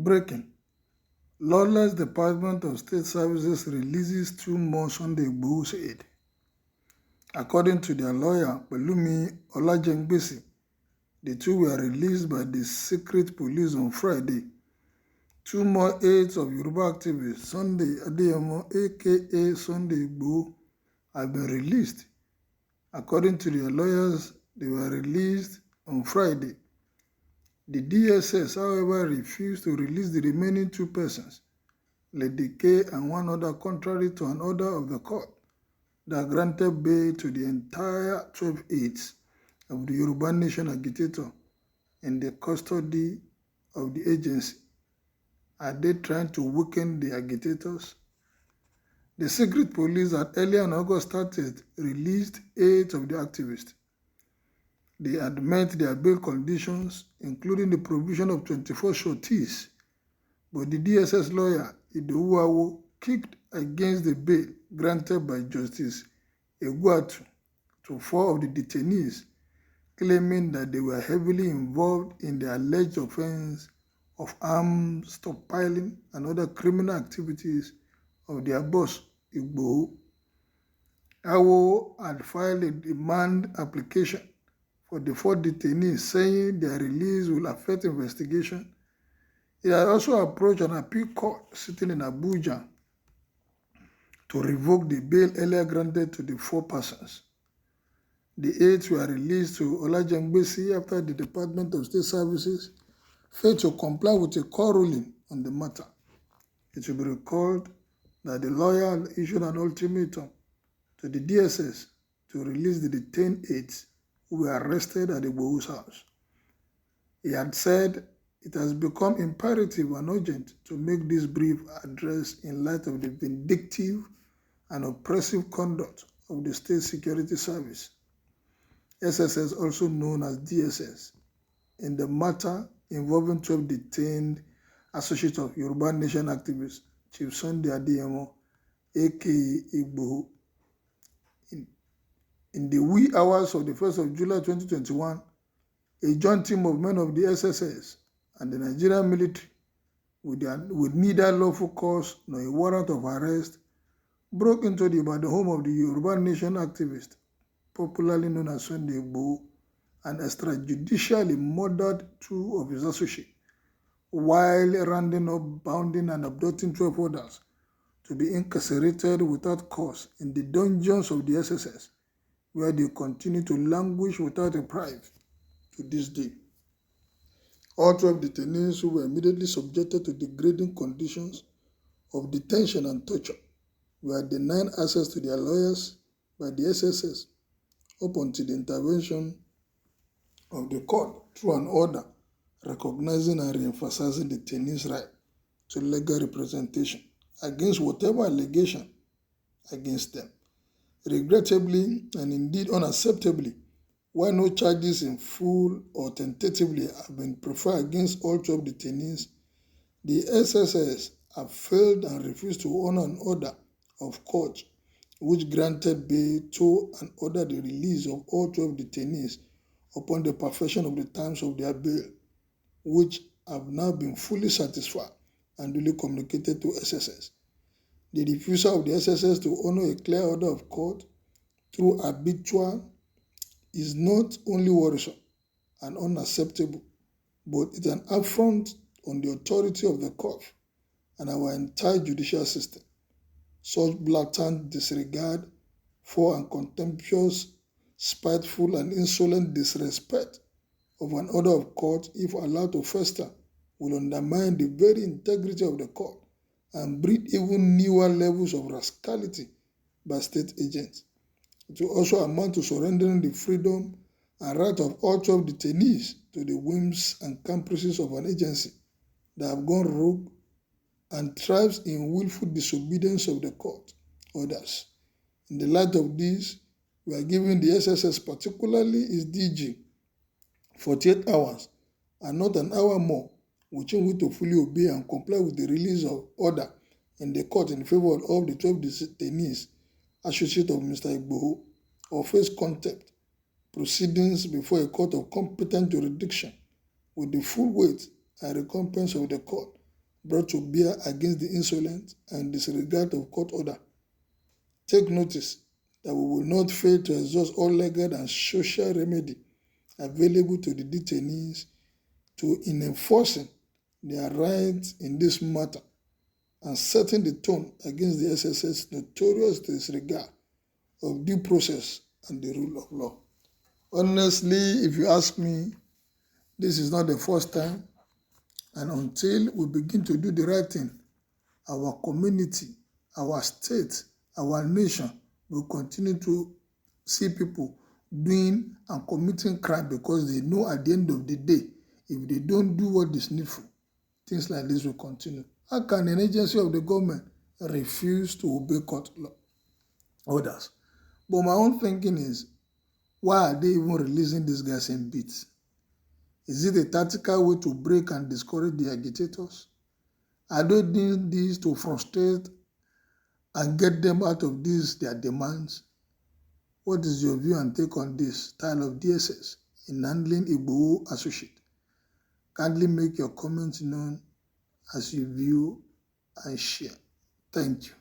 Breaking. Lawless Department of State Services releases 2 more Sunday Igboho's aid. According to their lawyer, Pelumi Olajengbesi, the 2 were released by the secret police on Friday. 2 more aides of Yoruba activist Sunday Adeyemo, aka Sunday Igboho, have been released. According to their lawyers, they were released on Friday. The DSS, however, refused to release the remaining 2 persons, Lady K and 1 other, contrary to an order of the court that granted bail to the entire 12 aides of the Yoruba Nation agitator in the custody of the agency. Are they trying to weaken the agitators? The secret police that earlier in August started released 8 of the activists. They had met their bail conditions, including the provision of 24 sureties, but the DSS lawyer, Igboho, kicked against the bail granted by Justice Egwuatu to 4 of the detainees, claiming that they were heavily involved in the alleged offense of arms stockpiling and other criminal activities of their boss, Igboho. Awo had filed a demand application for the 4 detainees, saying their release will affect investigation. It had also approached an appeal court sitting in Abuja to revoke the bail earlier granted to the 4 persons. The 8 were released to Olajengbesi after the Department of State Services failed to comply with a court ruling on the matter. It should be recalled that the lawyer issued an ultimatum to the DSS to release the detained 8 who were arrested at Igboho's house. He had said it has become imperative and urgent to make this brief address in light of the vindictive and oppressive conduct of the State Security Service, SSS, also known as DSS, in the matter involving 12 detained associates of Yoruba Nation activist Chief Sunday Adeyemo, aka Igboho. In the wee hours of the 1st of July 2021, a joint team of men of the SSS and the Nigerian military, with neither lawful cause nor a warrant of arrest, broke into the home of the Yoruba Nation activist, popularly known as Sunday Igboho, and extrajudicially murdered 2 of his associates, while rounding up, bounding, and abducting 12 others to be incarcerated without cause in the dungeons of the SSS, where they continue to languish without a prive to this day. All 12 detainees who were immediately subjected to degrading conditions of detention and torture were denied access to their lawyers by the SSS up until the intervention of the court through an order recognizing and re-emphasizing the detainees' right to legal representation against whatever allegation against them. Regrettably, and indeed unacceptably, while no charges in full or tentatively have been preferred against all 12 detainees, the SSS have failed and refused to honor an order of court which granted bail to and ordered the release of all 12 detainees upon the perfection of the terms of their bail, which have now been fully satisfied and duly communicated to SSS. The refusal of the SSS to honor a clear order of court through habitual is not only worrisome and unacceptable, but it's an affront on the authority of the court and our entire judicial system. Such blatant disregard for and contemptuous, spiteful, and insolent disrespect of an order of court, if allowed to fester, will undermine the very integrity of the court and breed even newer levels of rascality by state agents. It will also amount to surrendering the freedom and right of all 12 detainees to the whims and caprices of an agency that have gone rogue and thrives in willful disobedience of the court orders. In the light of this, we are giving the SSS, particularly its DG, 48 hours and not an hour more, within which to fully obey and comply with the release of order in the court in favor of all the 12 detainees, associates of Mr. Igboho, or face contempt proceedings before a court of competent jurisdiction with the full weight and recompense of the court brought to bear against the insolent and disregard of court order. Take notice that we will not fail to exhaust all legal and social remedy available to the detainees in enforcing their rights in this matter and setting the tone against the SSS notorious disregard of due process and the rule of law. Honestly, if you ask me, this is not the first time, and until we begin to do the right thing, our community, our state, our nation will continue to see people doing and committing crime because they know at the end of the day, if they don't do what is needful, things like this will continue. How can an agency of the government refuse to obey court orders? But my own thinking is, why are they even releasing these guys in bits? Is it a tactical way to break and discourage the agitators? Are they doing this to frustrate and get them out of their demands? What is your view and take on this style of DSS in handling igboho associate? Kindly make your comments known as you view and share. Thank you.